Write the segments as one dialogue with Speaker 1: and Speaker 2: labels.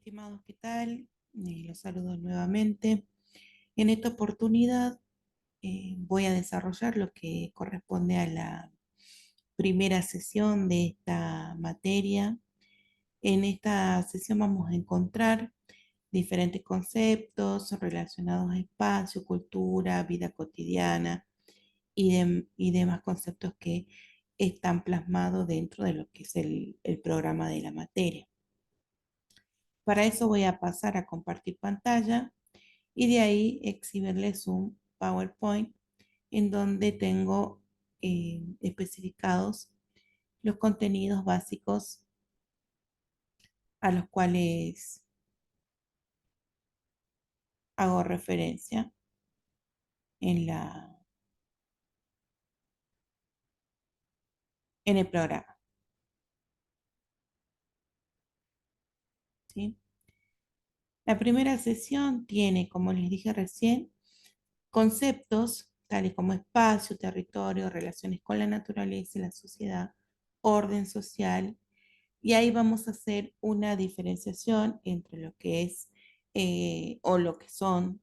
Speaker 1: Estimados, ¿qué tal? Los saludo nuevamente. En esta oportunidad voy a desarrollar lo que corresponde a la primera sesión de esta materia. En esta sesión vamos a encontrar diferentes conceptos relacionados a espacio, cultura, vida cotidiana y demás conceptos que están plasmados dentro de lo que es el programa de la materia. Para eso voy a pasar a compartir pantalla y de ahí exhibirles un PowerPoint en donde tengo especificados los contenidos básicos a los cuales hago referencia en en el programa, ¿sí? La primera sesión tiene, como les dije recién, conceptos tales como espacio, territorio, relaciones con la naturaleza y la sociedad, orden social. Y ahí vamos a hacer una diferenciación entre lo que es o lo que son,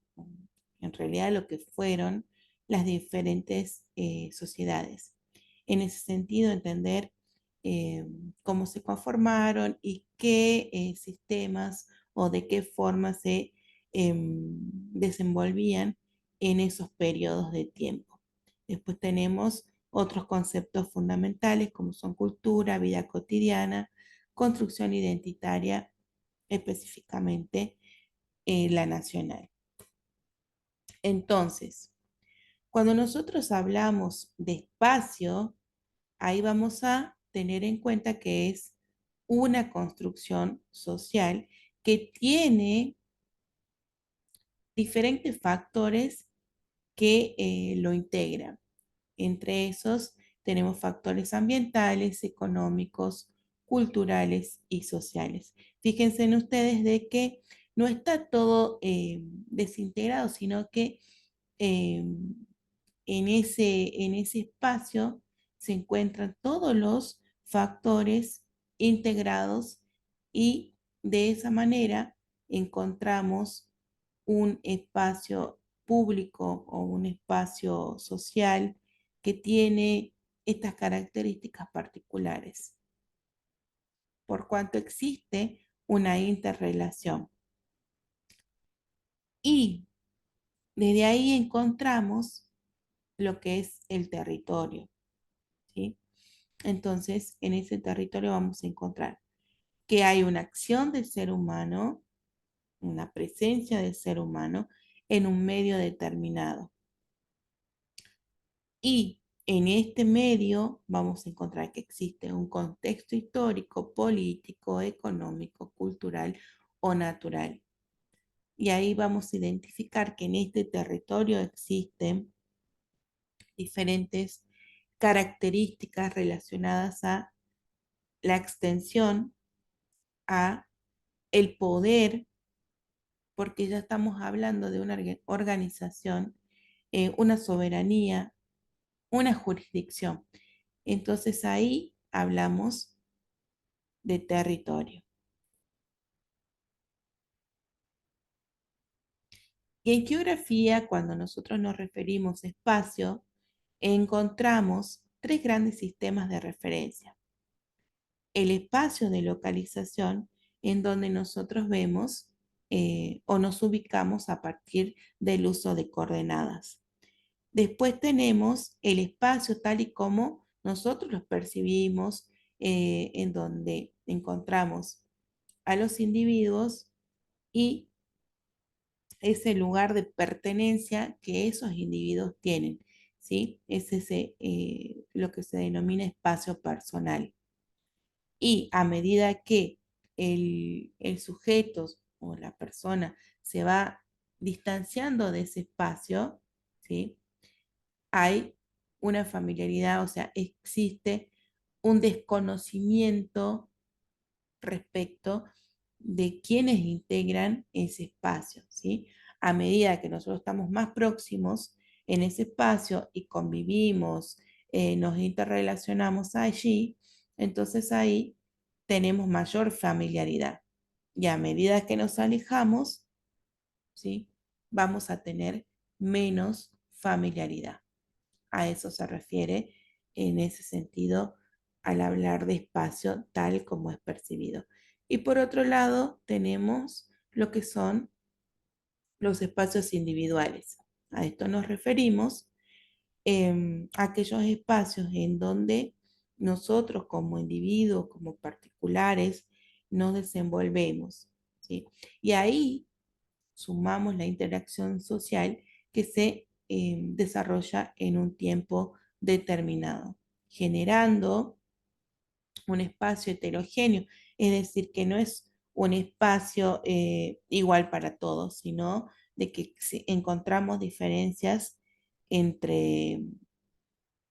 Speaker 1: en realidad lo que fueron las diferentes sociedades. En ese sentido, entender eh, cómo se conformaron y qué sistemas o de qué forma se desenvolvían en esos periodos de tiempo. Después tenemos otros conceptos fundamentales como son cultura, vida cotidiana, construcción identitaria, específicamente la nacional. Entonces, cuando nosotros hablamos de espacio, ahí vamos a tener en cuenta que es una construcción social que tiene diferentes factores que lo integran. Entre esos tenemos factores ambientales, económicos, culturales y sociales. Fíjense en ustedes de que no está todo desintegrado, sino que eh, en ese espacio se encuentran todos los factores integrados y de esa manera encontramos un espacio público o un espacio social que tiene estas características particulares, por cuanto existe una interrelación. Y desde ahí encontramos lo que es el territorio, ¿sí? Entonces, en ese territorio vamos a encontrar que hay una acción del ser humano, una presencia del ser humano en un medio determinado. Y en este medio vamos a encontrar que existe un contexto histórico, político, económico, cultural o natural. Y ahí vamos a identificar que en este territorio existen diferentes características relacionadas a la extensión, a el poder, porque ya estamos hablando de una organización, una soberanía, una jurisdicción. Entonces ahí hablamos de territorio. Y en geografía, cuando nosotros nos referimos a espacio, encontramos tres grandes sistemas de referencia. El espacio de localización, en donde nosotros vemos o nos ubicamos a partir del uso de coordenadas. Después tenemos el espacio tal y como nosotros los percibimos, en donde encontramos a los individuos y ese lugar de pertenencia que esos individuos tienen, ¿sí? Es ese, lo que se denomina espacio personal. Y a medida que el sujeto o la persona se va distanciando de ese espacio, ¿sí? Hay una familiaridad, o sea, existe un desconocimiento respecto de quienes integran ese espacio, ¿sí? A medida que nosotros estamos más próximos en ese espacio y convivimos, nos interrelacionamos allí, entonces ahí tenemos mayor familiaridad. Y a medida que nos alejamos, ¿sí? Vamos a tener menos familiaridad. A eso se refiere en ese sentido al hablar de espacio tal como es percibido. Y por otro lado, tenemos lo que son los espacios individuales. A esto nos referimos a aquellos espacios en donde nosotros como individuos, como particulares, nos desenvolvemos, ¿sí? Y ahí sumamos la interacción social que se desarrolla en un tiempo determinado, generando un espacio heterogéneo, es decir, que no es un espacio igual para todos, sino de que si encontramos diferencias entre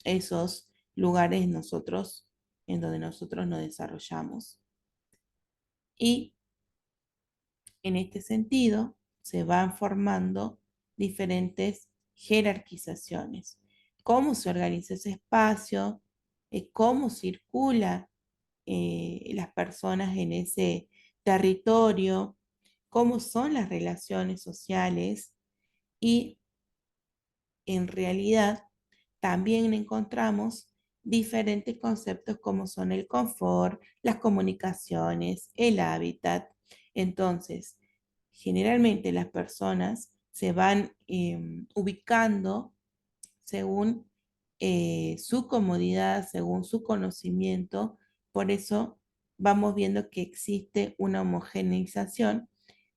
Speaker 1: esos lugares nosotros, en donde nosotros nos desarrollamos. Y en este sentido, se van formando diferentes jerarquizaciones. Cómo se organiza ese espacio, cómo circula las personas en ese territorio, cómo son las relaciones sociales y en realidad también encontramos diferentes conceptos como son el confort, las comunicaciones, el hábitat. Entonces, generalmente las personas se van ubicando según su comodidad, según su conocimiento. Por eso vamos viendo que existe una homogeneización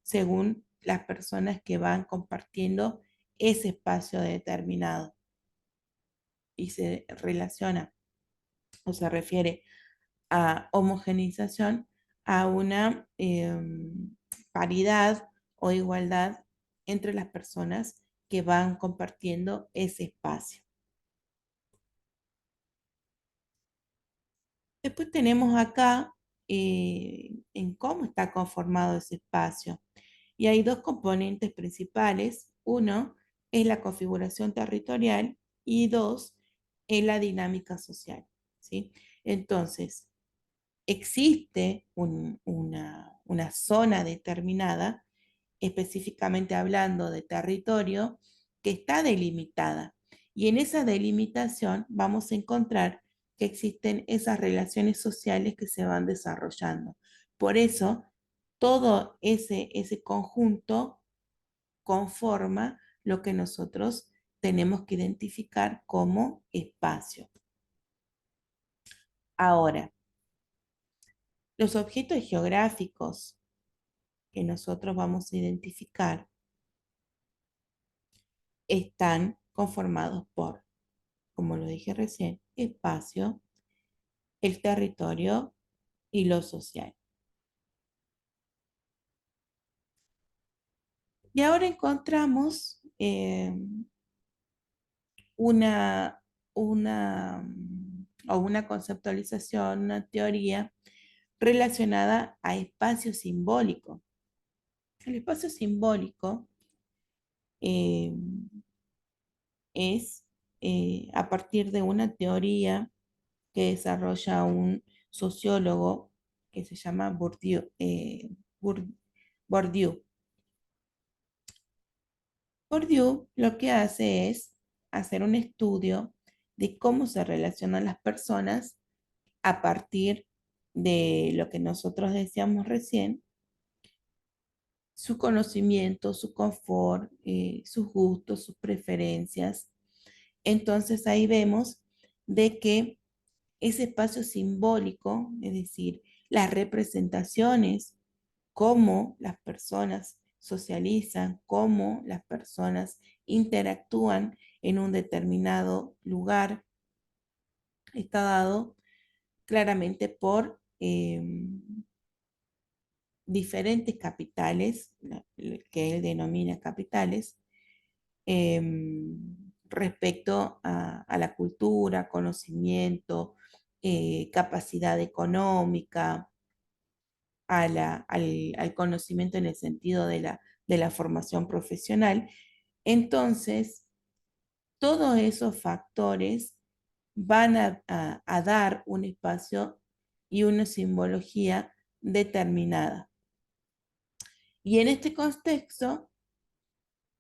Speaker 1: según las personas que van compartiendo ese espacio determinado y se relaciona o se refiere a homogeneización a una paridad o igualdad entre las personas que van compartiendo ese espacio. Después tenemos acá en cómo está conformado ese espacio. Y hay dos componentes principales. Uno es la configuración territorial y dos es la dinámica social, ¿sí? Entonces, existe una zona determinada, específicamente hablando de territorio, que está delimitada. Y en esa delimitación vamos a encontrar que existen esas relaciones sociales que se van desarrollando. Por eso, todo ese conjunto conforma lo que nosotros tenemos que identificar como espacio. Ahora, los objetos geográficos que nosotros vamos a identificar están conformados por, como lo dije recién, espacio, el territorio y lo social. Y ahora encontramos una, una conceptualización, una teoría relacionada a espacio simbólico. El espacio simbólico eh, es a partir de una teoría que desarrolla un sociólogo que se llama Bourdieu. Bourdieu lo que hace es hacer un estudio de cómo se relacionan las personas a partir de lo que nosotros decíamos recién, su conocimiento, su confort, sus gustos, sus preferencias. Entonces ahí vemos de que ese espacio simbólico, es decir, las representaciones, cómo las personas socializan, cómo las personas interactúan en un determinado lugar, está dado claramente por diferentes capitales, que él denomina capitales, respecto a la cultura, conocimiento, capacidad económica, al conocimiento en el sentido de la formación profesional. Entonces, todos esos factores van a dar un espacio y una simbología determinada. Y en este contexto,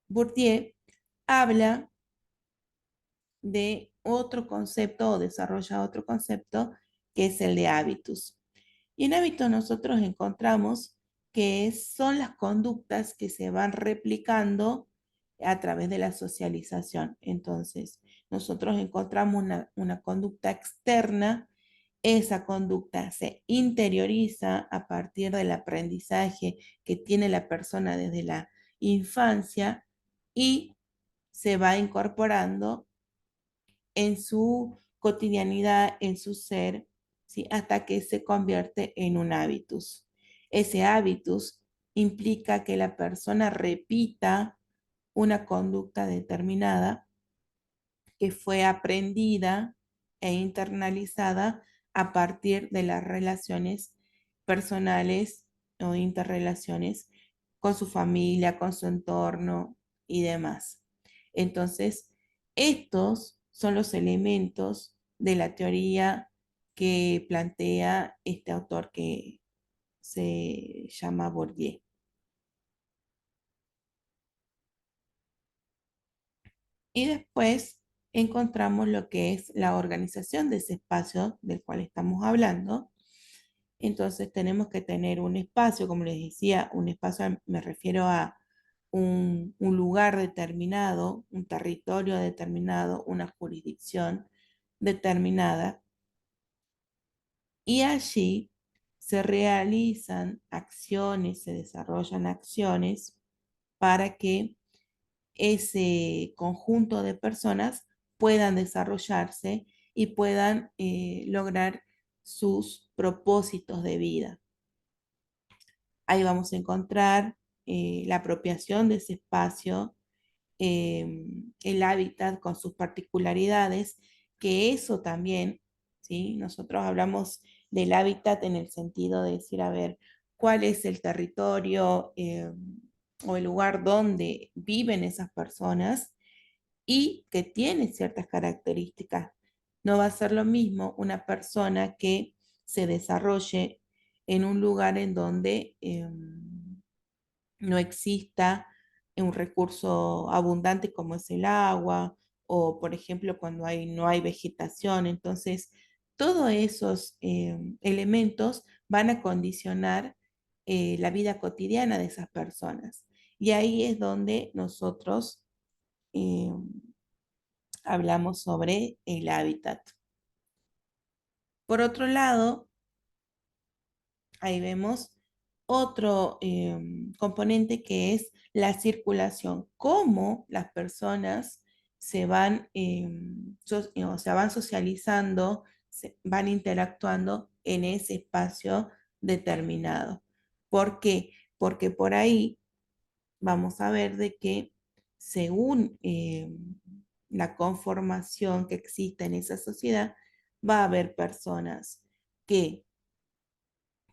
Speaker 1: Bourdieu habla de otro concepto o desarrolla otro concepto que es el de hábitos. Y en hábitos nosotros encontramos que son las conductas que se van replicando a través de la socialización. Entonces, nosotros encontramos una conducta externa, esa conducta se interioriza a partir del aprendizaje que tiene la persona desde la infancia y se va incorporando en su cotidianidad, en su ser, ¿sí? Hasta que se convierte en un hábitus. Ese hábitus implica que la persona repita una conducta determinada que fue aprendida e internalizada a partir de las relaciones personales o interrelaciones con su familia, con su entorno y demás. Entonces, estos son los elementos de la teoría que plantea este autor que se llama Bourdieu. Y después encontramos lo que es la organización de ese espacio del cual estamos hablando. Entonces tenemos que tener un espacio, como les decía, un espacio, me refiero a un lugar determinado, un territorio determinado, una jurisdicción determinada, y allí se realizan acciones, se desarrollan acciones para que ese conjunto de personas puedan desarrollarse y puedan lograr sus propósitos de vida. Ahí vamos a encontrar la apropiación de ese espacio, el hábitat con sus particularidades, que eso también, ¿sí? Nosotros hablamos del hábitat en el sentido de decir, a ver, cuál es el territorio o el lugar donde viven esas personas y que tiene ciertas características. No va a ser lo mismo una persona que se desarrolle en un lugar en donde no exista un recurso abundante como es el agua, o por ejemplo cuando no hay vegetación. Entonces, todos esos elementos van a condicionar la vida cotidiana de esas personas. Y ahí es donde nosotros eh, hablamos sobre el hábitat. Por otro lado, ahí vemos otro componente que es la circulación, cómo las personas se van, o sea, van socializando, van interactuando en ese espacio determinado. ¿Por qué? Porque por ahí vamos a ver de que según la conformación que existe en esa sociedad, va a haber personas que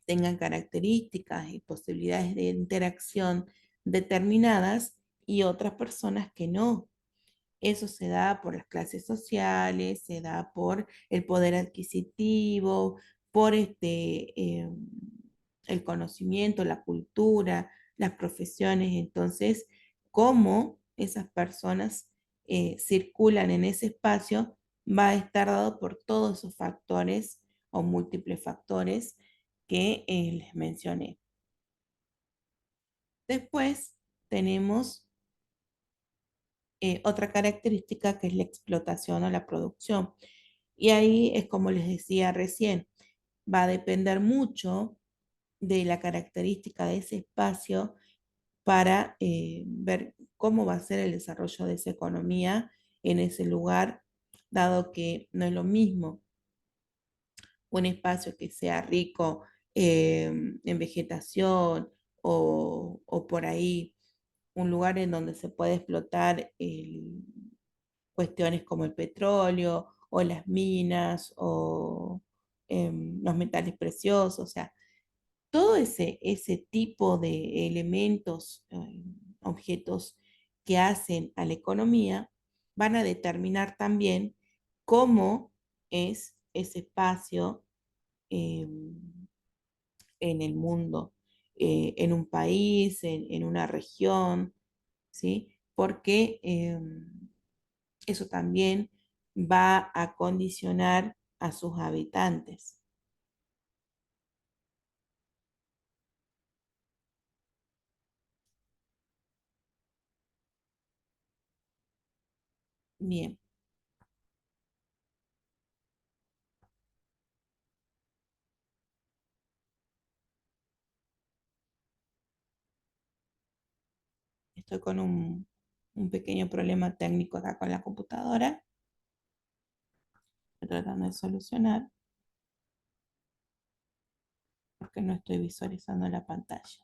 Speaker 1: tengan características y posibilidades de interacción determinadas y otras personas que no. Eso se da por las clases sociales, se da por el poder adquisitivo, por el conocimiento, la cultura, las profesiones. Entonces, cómo esas personas circulan en ese espacio va a estar dado por todos esos factores o múltiples factores que les mencioné. Después tenemos otra característica que es la explotación o la producción. Y ahí es como les decía recién, va a depender mucho de la característica de ese espacio para ver cómo va a ser el desarrollo de esa economía en ese lugar, dado que no es lo mismo un espacio que sea rico en vegetación o por ahí un lugar en donde se puede explotar cuestiones como el petróleo o las minas o los metales preciosos, o sea, todo ese tipo de elementos, objetos que hacen a la economía, van a determinar también cómo es ese espacio eh, en el mundo. en un país, en una región, ¿sí? Porque eso también va a condicionar a sus habitantes. Bien, estoy con un pequeño problema técnico acá con la computadora. Estoy tratando de solucionar porque no estoy visualizando la pantalla.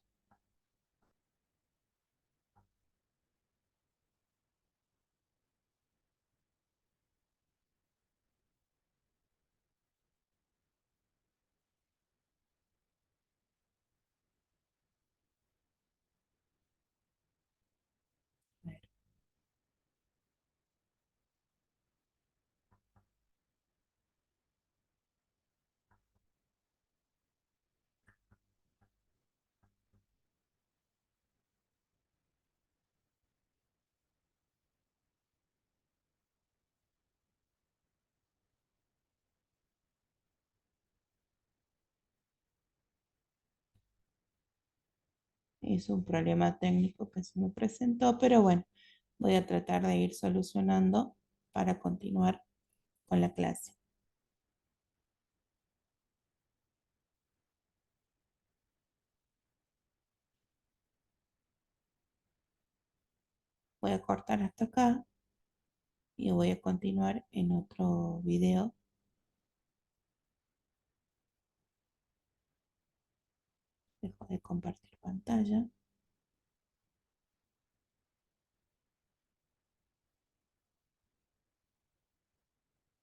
Speaker 1: A ver, es un problema técnico que se me presentó, pero bueno, voy a tratar de ir solucionando para continuar con la clase. Voy a cortar hasta acá y voy a continuar en otro video. Dejo de compartir pantalla.